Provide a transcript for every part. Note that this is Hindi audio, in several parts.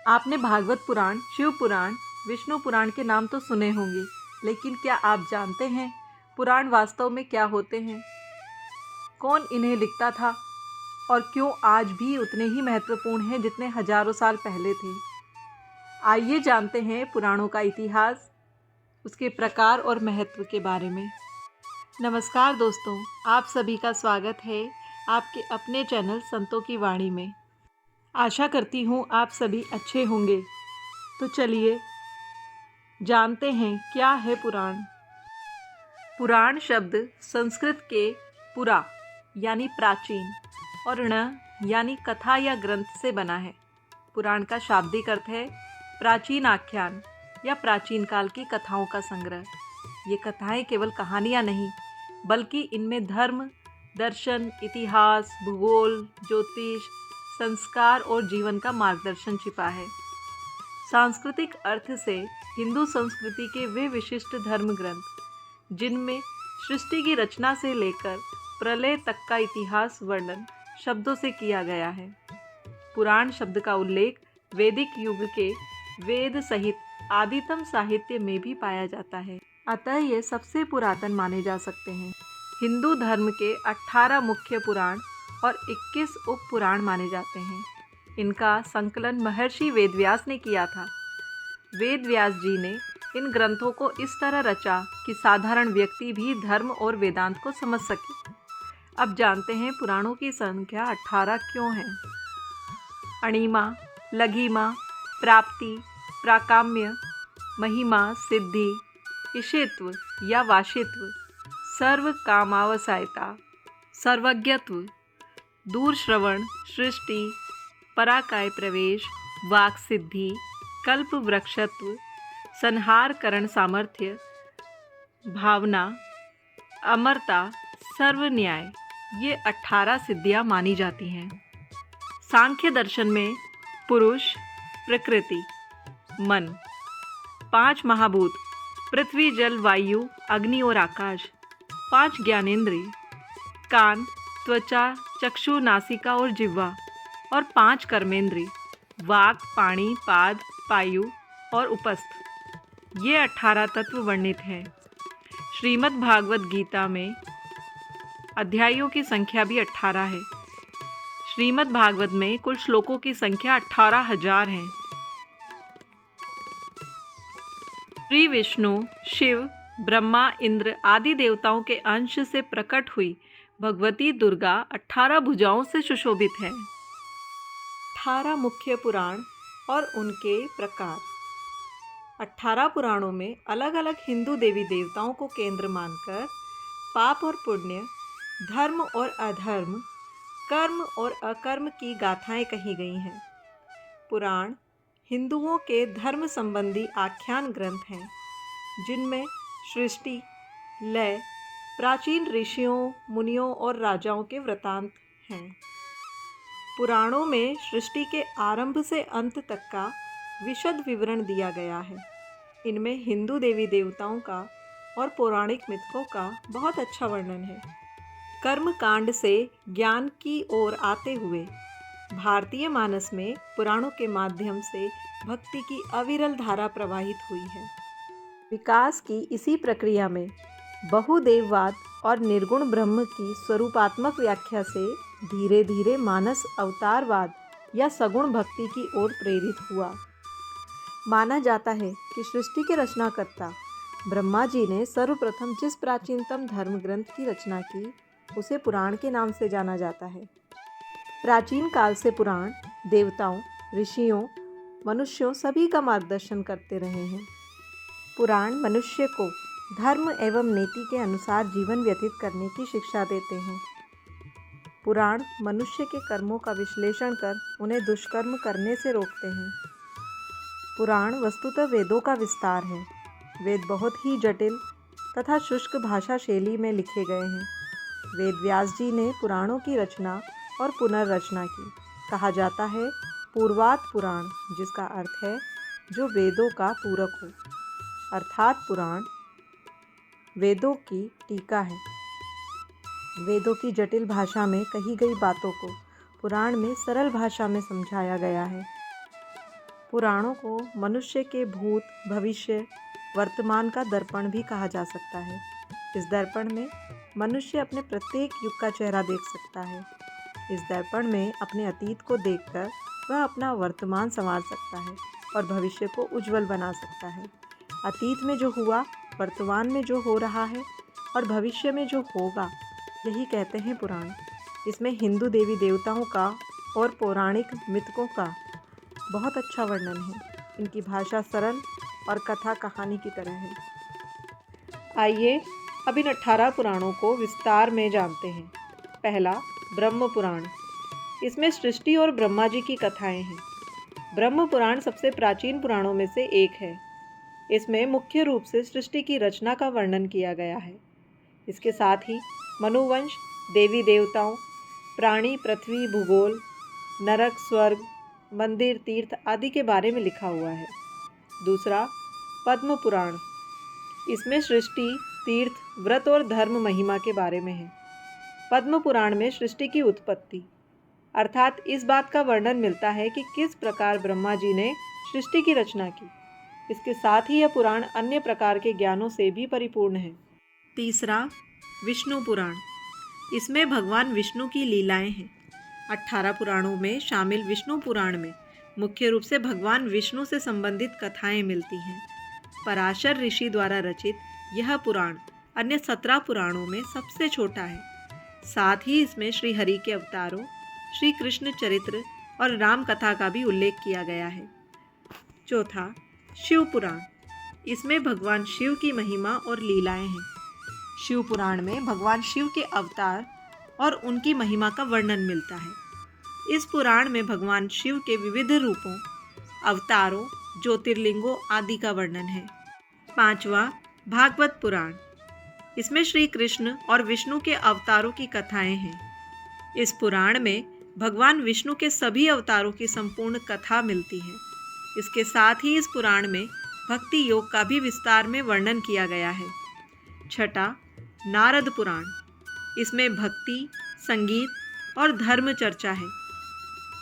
आपने भागवत पुराण, शिव पुराण, विष्णु पुराण के नाम तो सुने होंगे, लेकिन क्या आप जानते हैं पुराण वास्तव में क्या होते हैं? कौन इन्हें लिखता था और क्यों आज भी उतने ही महत्वपूर्ण हैं जितने हजारों साल पहले थे? आइए जानते हैं पुराणों का इतिहास, उसके प्रकार और महत्व के बारे में। नमस्कार दोस्तों, आप सभी का स्वागत है आपके अपने चैनल संतों की वाणी में। आशा करती हूँ आप सभी अच्छे होंगे। तो चलिए जानते हैं क्या है पुराण। पुराण शब्द संस्कृत के पुरा यानी प्राचीन और ण यानी कथा या ग्रंथ से बना है। पुराण का शाब्दिक अर्थ है प्राचीन आख्यान या प्राचीन काल की कथाओं का संग्रह। ये कथाएं केवल कहानियाँ नहीं, बल्कि इनमें धर्म, दर्शन, इतिहास, भूगोल, ज्योतिष, संस्कार और जीवन का मार्गदर्शन छिपा है। सांस्कृतिक अर्थ से हिंदू संस्कृति के वे विशिष्ट धर्म ग्रंथ जिनमें सृष्टि की रचना से लेकर प्रलय तक का इतिहास वर्णन शब्दों से किया गया है। पुराण शब्द का उल्लेख वैदिक युग के वेद सहित आदितम साहित्य में भी पाया जाता है, अतः ये सबसे पुरातन माने जा सकते हैं। हिंदू धर्म के 18 मुख्य पुराण और 21 उप पुराण माने जाते हैं। इनका संकलन महर्षि वेदव्यास ने किया था। वेदव्यास जी ने इन ग्रंथों को इस तरह रचा कि साधारण व्यक्ति भी धर्म और वेदांत को समझ सके। अब जानते हैं पुराणों की संख्या 18 क्यों है। अणिमा, लघिमा, प्राप्ति, प्राकाम्य, महिमा, सिद्धि, ईशित्व या वाशित्व, सर्व कामावसायता, सर्वज्ञत्व, दूरश्रवण, सृष्टि, पराकाय प्रवेश, वाक सिद्धि, कल्प वृक्षत्व, संहार करण सामर्थ्य, भावना, अमरता, सर्व न्याय, ये 18 सिद्धियां मानी जाती हैं। सांख्य दर्शन में पुरुष, प्रकृति, मन, 5 महाभूत, पृथ्वी, जल, वायु, अग्नि और आकाश, 5 ज्ञानेंद्रिय, कान, त्वचा, चक्षु, नासिका और जिह्वा, और 5 कर्मेंद्रिय, वाक, पाणी, पाद, पायु और उपस्थ, ये 18 तत्व वर्णित हैं। श्रीमद् भागवत गीता में अध्यायों की संख्या भी 18 है। श्रीमद् भागवत में कुल श्लोकों की संख्या 18,000 है। श्री विष्णु, शिव, ब्रह्मा, इंद्र आदि देवताओं के अंश से प्रकट हुई भगवती दुर्गा 18 भुजाओं से सुशोभित है। 18 मुख्य पुराण और उनके प्रकार। 18 पुराणों में अलग अलग हिंदू देवी देवताओं को केंद्र मानकर पाप और पुण्य, धर्म और अधर्म, कर्म और अकर्म की गाथाएं कही गई हैं। पुराण हिंदुओं के धर्म संबंधी आख्यान ग्रंथ हैं, जिनमें सृष्टि, लय, प्राचीन ऋषियों, मुनियों और राजाओं के वृतांत हैं। पुराणों में सृष्टि के आरंभ से अंत तक का विशद विवरण दिया गया है। इनमें हिंदू देवी देवताओं का और पौराणिक मिथकों का बहुत अच्छा वर्णन है। कर्म कांड से ज्ञान की ओर आते हुए भारतीय मानस में पुराणों के माध्यम से भक्ति की अविरल धारा प्रवाहित हुई है। विकास की इसी प्रक्रिया में बहुदेववाद और निर्गुण ब्रह्म की स्वरूपात्मक व्याख्या से धीरे धीरे मानस अवतारवाद या सगुण भक्ति की ओर प्रेरित हुआ। माना जाता है कि सृष्टि के रचनाकर्ता ब्रह्मा जी ने सर्वप्रथम जिस प्राचीनतम धर्म ग्रंथ की रचना की, उसे पुराण के नाम से जाना जाता है। प्राचीन काल से पुराण देवताओं, ऋषियों, मनुष्यों सभी का मार्गदर्शन करते रहे हैं। पुराण मनुष्य को धर्म एवं नीति के अनुसार जीवन व्यतीत करने की शिक्षा देते हैं। पुराण मनुष्य के कर्मों का विश्लेषण कर उन्हें दुष्कर्म करने से रोकते हैं। पुराण वस्तुतः वेदों का विस्तार है। वेद बहुत ही जटिल तथा शुष्क भाषा शैली में लिखे गए हैं। वेदव्यास जी ने पुराणों की रचना और पुनर्रचना की। कहा जाता है पूर्वात पुराण, जिसका अर्थ है जो वेदों का पूरक हो, अर्थात पुराण वेदों की टीका है। वेदों की जटिल भाषा में कही गई बातों को पुराण में सरल भाषा में समझाया गया है। पुराणों को मनुष्य के भूत, भविष्य, वर्तमान का दर्पण भी कहा जा सकता है। इस दर्पण में मनुष्य अपने प्रत्येक युग का चेहरा देख सकता है। इस दर्पण में अपने अतीत को देखकर वह अपना वर्तमान संवार सकता है और भविष्य को उज्जवल बना सकता है। अतीत में जो हुआ, वर्तमान में जो हो रहा है और भविष्य में जो होगा, यही कहते हैं पुराण। इसमें हिंदू देवी देवताओं का और पौराणिक मिथकों का बहुत अच्छा वर्णन है। इनकी भाषा सरल और कथा कहानी की तरह है। आइए अब इन 18 पुराणों को विस्तार में जानते हैं। पहला, ब्रह्म पुराण। इसमें सृष्टि और ब्रह्मा जी की कथाएं हैं। ब्रह्म पुराण सबसे प्राचीन पुराणों में से एक है। इसमें मुख्य रूप से सृष्टि की रचना का वर्णन किया गया है। इसके साथ ही मनुवंश, देवी देवताओं, प्राणी, पृथ्वी, भूगोल, नरक, स्वर्ग, मंदिर, तीर्थ आदि के बारे में लिखा हुआ है। दूसरा, पद्म पुराण। इसमें सृष्टि, तीर्थ, व्रत और धर्म महिमा के बारे में है। पद्म पुराण में सृष्टि की उत्पत्ति अर्थात इस बात का वर्णन मिलता है कि किस प्रकार ब्रह्मा जी ने सृष्टि की रचना की। इसके साथ ही यह पुराण अन्य प्रकार के ज्ञानों से भी परिपूर्ण है। तीसरा, विष्णु पुराण। इसमें भगवान विष्णु की लीलाएं हैं। 18 पुराणों में शामिल विष्णु पुराण में मुख्य रूप से भगवान विष्णु से संबंधित कथाएं मिलती हैं। पराशर ऋषि द्वारा रचित यह पुराण अन्य 17 पुराणों में सबसे छोटा है। साथ ही इसमें श्री हरि के अवतारों, श्री कृष्ण चरित्र और राम कथा का भी उल्लेख किया गया है। चौथा, शिव पुराण। इसमें भगवान शिव की महिमा और लीलाएं हैं। शिव पुराण में भगवान शिव के अवतार और उनकी महिमा का वर्णन मिलता है। इस पुराण में भगवान शिव के विविध रूपों, अवतारों, ज्योतिर्लिंगों आदि का वर्णन है। पांचवा, भागवत पुराण। इसमें श्री कृष्ण और विष्णु के अवतारों की कथाएं हैं। इस पुराण में भगवान विष्णु के सभी अवतारों की संपूर्ण कथा मिलती है। इसके साथ ही इस पुराण में भक्ति योग का भी विस्तार में वर्णन किया गया है। छठा, नारद पुराण। इसमें भक्ति, संगीत और धर्म चर्चा है।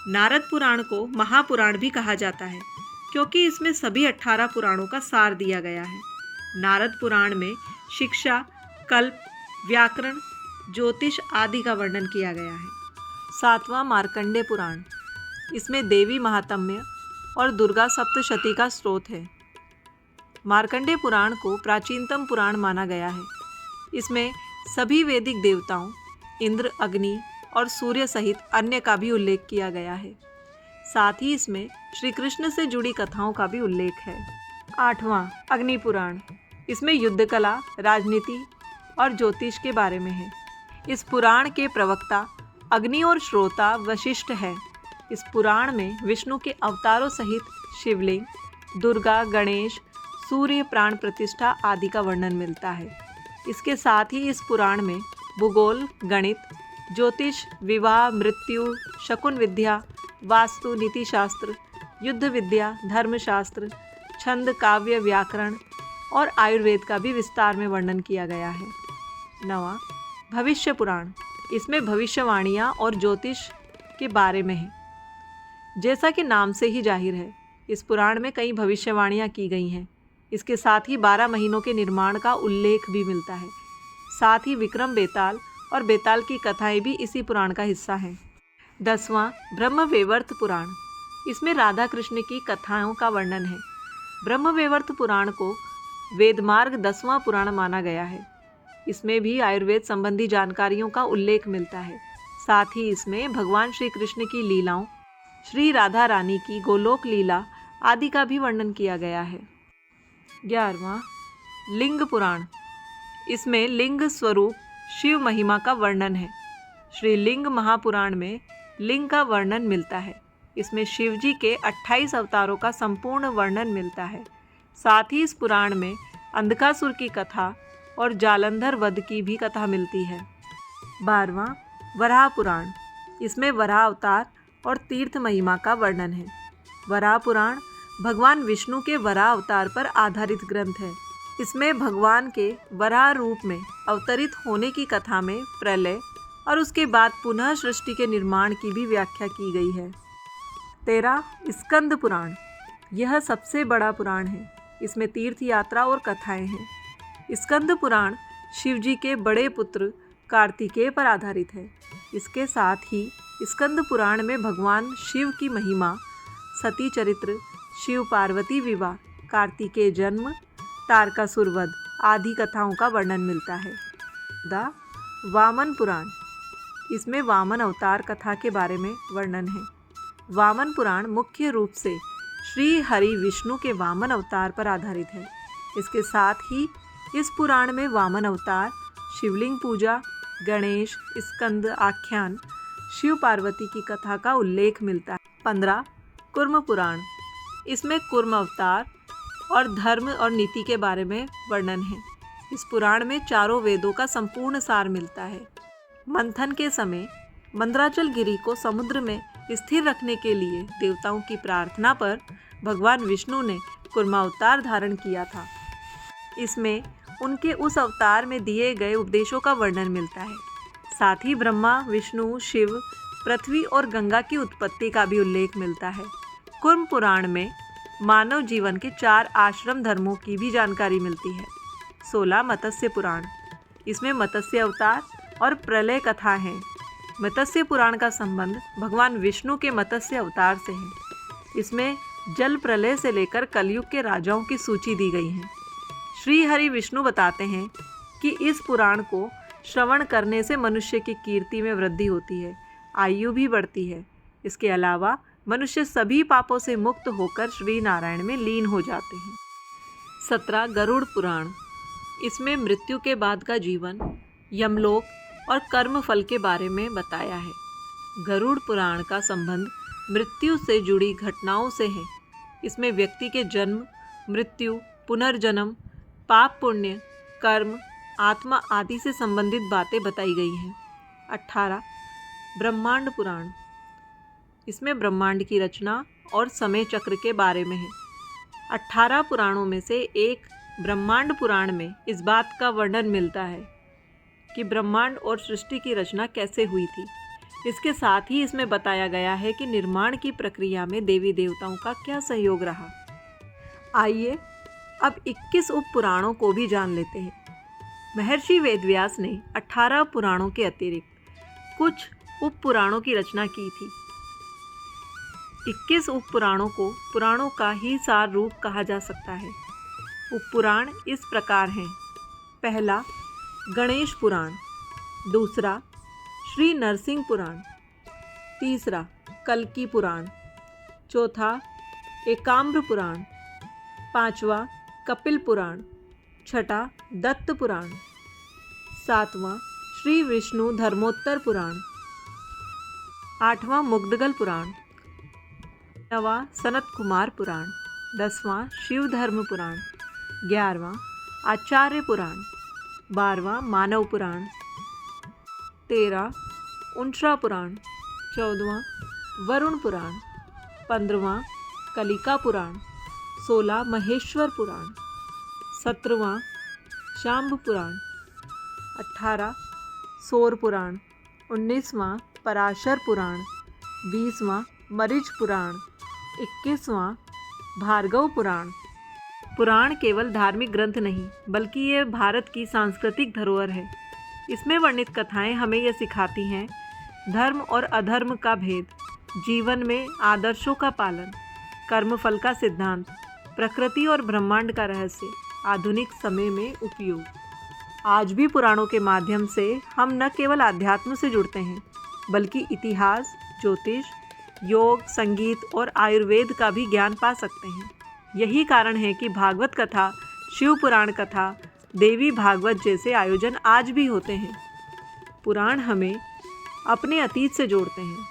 नारद पुराण को महापुराण भी कहा जाता है क्योंकि इसमें सभी 18 पुराणों का सार दिया गया है। नारद पुराण में शिक्षा, कल्प, व्याकरण, ज्योतिष आदि का वर्णन किया गया है। सातवां, मार्कंडेय पुराण। इसमें देवी महात्म्य और दुर्गा सप्तशती का स्रोत है। मार्कंडेय पुराण को प्राचीनतम पुराण माना गया है। इसमें सभी वैदिक देवताओं, इंद्र, अग्नि और सूर्य सहित अन्य का भी उल्लेख किया गया है। साथ ही इसमें श्री कृष्ण से जुड़ी कथाओं का भी उल्लेख है। आठवां, अग्नि पुराण। इसमें युद्ध कला, राजनीति और ज्योतिष के बारे में है। इस पुराण के प्रवक्ता अग्नि और श्रोता वशिष्ठ है। इस पुराण में विष्णु के अवतारों सहित शिवलिंग, दुर्गा, गणेश, सूर्य, प्राण प्रतिष्ठा आदि का वर्णन मिलता है। इसके साथ ही इस पुराण में भूगोल, गणित, ज्योतिष, विवाह, मृत्यु, शकुन विद्या, वास्तु, नीतिशास्त्र, युद्ध विद्या, धर्मशास्त्र, छंद, काव्य, व्याकरण और आयुर्वेद का भी विस्तार में वर्णन किया गया है। नवा, भविष्य पुराण। इसमें भविष्यवाणियाँ और ज्योतिष के बारे में है। जैसा कि नाम से ही जाहिर है, इस पुराण में कई भविष्यवाणियाँ की गई हैं। इसके साथ ही 12 महीनों के निर्माण का उल्लेख भी मिलता है। साथ ही विक्रम बेताल और बेताल की कथाएं भी इसी पुराण का हिस्सा हैं। 10वां, ब्रह्मवैवर्त पुराण। इसमें राधा कृष्ण की कथाओं का वर्णन है। ब्रह्मवैवर्त पुराण को वेदमार्ग 10वां पुराण माना गया है। इसमें भी आयुर्वेद संबंधी जानकारियों का उल्लेख मिलता है। साथ ही इसमें भगवान श्री कृष्ण की लीलाओं, श्री राधा रानी की गोलोक लीला आदि का भी वर्णन किया गया है। 11वां, लिंग पुराण। इसमें लिंग स्वरूप शिव महिमा का वर्णन है। श्री लिंग महापुराण में लिंग का वर्णन मिलता है। इसमें शिव जी के 28 अवतारों का संपूर्ण वर्णन मिलता है। साथ ही इस पुराण में अंधकासुर की कथा और जालंधर वध की भी कथा मिलती है। 12वां, वराह पुराण। इसमें वराह अवतार और तीर्थ महिमा का वर्णन है। वराह पुराण भगवान विष्णु के वराह अवतार पर आधारित ग्रंथ है। इसमें भगवान के वराह रूप में अवतरित होने की कथा में प्रलय और उसके बाद पुनः सृष्टि के निर्माण की भी व्याख्या की गई है। 13, स्कंद पुराण। यह सबसे बड़ा पुराण है। इसमें तीर्थ यात्रा और कथाएं हैं। स्कंद पुराण शिव जी के बड़े पुत्र कार्तिकेय पर आधारित है। इसके साथ ही स्कंद पुराण में भगवान शिव की महिमा, सती चरित्र, शिव पार्वती विवाह, कार्तिकेय जन्म, तारकासुर वध आदि कथाओं का वर्णन मिलता है। द वामन पुराण, इसमें वामन अवतार कथा के बारे में वर्णन है। वामन पुराण मुख्य रूप से श्री हरि विष्णु के वामन अवतार पर आधारित है। इसके साथ ही इस पुराण में वामन अवतार, शिवलिंग पूजा, गणेश, स्कंद आख्यान, शिव पार्वती की कथा का उल्लेख मिलता है। 15 कुर्म पुराण, इसमें कुर्म अवतार और धर्म और नीति के बारे में वर्णन है। इस पुराण में चारों वेदों का संपूर्ण सार मिलता है। मंथन के समय मंदराचल गिरी को समुद्र में स्थिर रखने के लिए देवताओं की प्रार्थना पर भगवान विष्णु ने कुर्मावतार धारण किया था। इसमें उनके उस अवतार में दिए गए उपदेशों का वर्णन मिलता है। साथ ही ब्रह्मा, विष्णु, शिव, पृथ्वी और गंगा की उत्पत्ति का भी उल्लेख मिलता है। कुर्म पुराण में मानव जीवन के 4 आश्रम धर्मों की भी जानकारी मिलती है। 16 मत्स्य पुराण, इसमें मत्स्य अवतार और प्रलय कथा है। मत्स्य पुराण का संबंध भगवान विष्णु के मत्स्य अवतार से है। इसमें जल प्रलय से लेकर कलयुग के राजाओं की सूची दी गई है। श्री हरि विष्णु बताते हैं कि इस पुराण को श्रवण करने से मनुष्य की कीर्ति में वृद्धि होती है, आयु भी बढ़ती है। इसके अलावा मनुष्य सभी पापों से मुक्त होकर श्री नारायण में लीन हो जाते हैं। 17 गरुड़ पुराण, इसमें मृत्यु के बाद का जीवन, यमलोक और कर्म फल के बारे में बताया है। गरुड़ पुराण का संबंध मृत्यु से जुड़ी घटनाओं से है। इसमें व्यक्ति के जन्म, मृत्यु, पुनर्जन्म, पाप पुण्य, कर्म, आत्मा आदि से संबंधित बातें बताई गई हैं। 18 ब्रह्मांड पुराण, इसमें ब्रह्मांड की रचना और समय चक्र के बारे में है। 18 पुराणों में से एक ब्रह्मांड पुराण में इस बात का वर्णन मिलता है कि ब्रह्मांड और सृष्टि की रचना कैसे हुई थी। इसके साथ ही इसमें बताया गया है कि निर्माण की प्रक्रिया में देवी देवताओं का क्या सहयोग रहा। आइए अब 21 उप पुराणों को भी जान लेते हैं। महर्षि वेदव्यास ने 18 पुराणों के अतिरिक्त कुछ उप पुराणों की रचना की थी। 21 उप पुराणों को पुराणों का ही सार रूप कहा जा सकता है। उप पुराण इस प्रकार हैं। पहला गणेश पुराण, दूसरा श्री नरसिंह पुराण, तीसरा कल्की पुराण, चौथा एकाम्र पुराण, पांचवा कपिल पुराण, छठा दत्त पुराण, सातवां श्री विष्णु धर्मोत्तर पुराण, आठवां मुग्धगल पुराण, नवां सनत कुमार पुराण, 10वां शिव धर्म पुराण, 11वां आचार्य पुराण, 12वां मानव पुराण, 13 उंट्रा पुराण, 14वां वरुण पुराण, 15वां कलिका पुराण, 16 महेश्वर पुराण, 17वां शांभ पुराण, 18 सौर पुराण, 19वां पराशर पुराण, 20वां मरीच पुराण, 21वां भार्गव पुराण। पुराण केवल धार्मिक ग्रंथ नहीं बल्कि ये भारत की सांस्कृतिक धरोहर है। इसमें वर्णित कथाएं हमें यह सिखाती हैं धर्म और अधर्म का भेद, जीवन में आदर्शों का पालन, कर्मफल का सिद्धांत, प्रकृति और ब्रह्मांड का रहस्य, आधुनिक समय में उपयोग। आज भी पुराणों के माध्यम से हम न केवल आध्यात्म से जुड़ते हैं बल्कि इतिहास, ज्योतिष, योग, संगीत और आयुर्वेद का भी ज्ञान पा सकते हैं। यही कारण है कि भागवत कथा, शिव पुराण कथा, देवी भागवत जैसे आयोजन आज भी होते हैं। पुराण हमें अपने अतीत से जोड़ते हैं,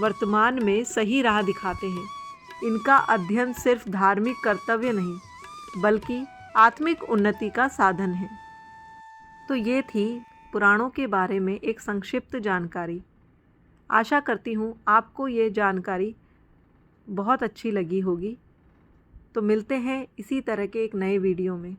वर्तमान में सही राह दिखाते हैं। इनका अध्ययन सिर्फ धार्मिक कर्तव्य नहीं बल्कि आत्मिक उन्नति का साधन है। तो ये थी पुराणों के बारे में एक संक्षिप्त जानकारी। आशा करती हूँ आपको ये जानकारी बहुत अच्छी लगी होगी। तो मिलते हैं इसी तरह के एक नए वीडियो में।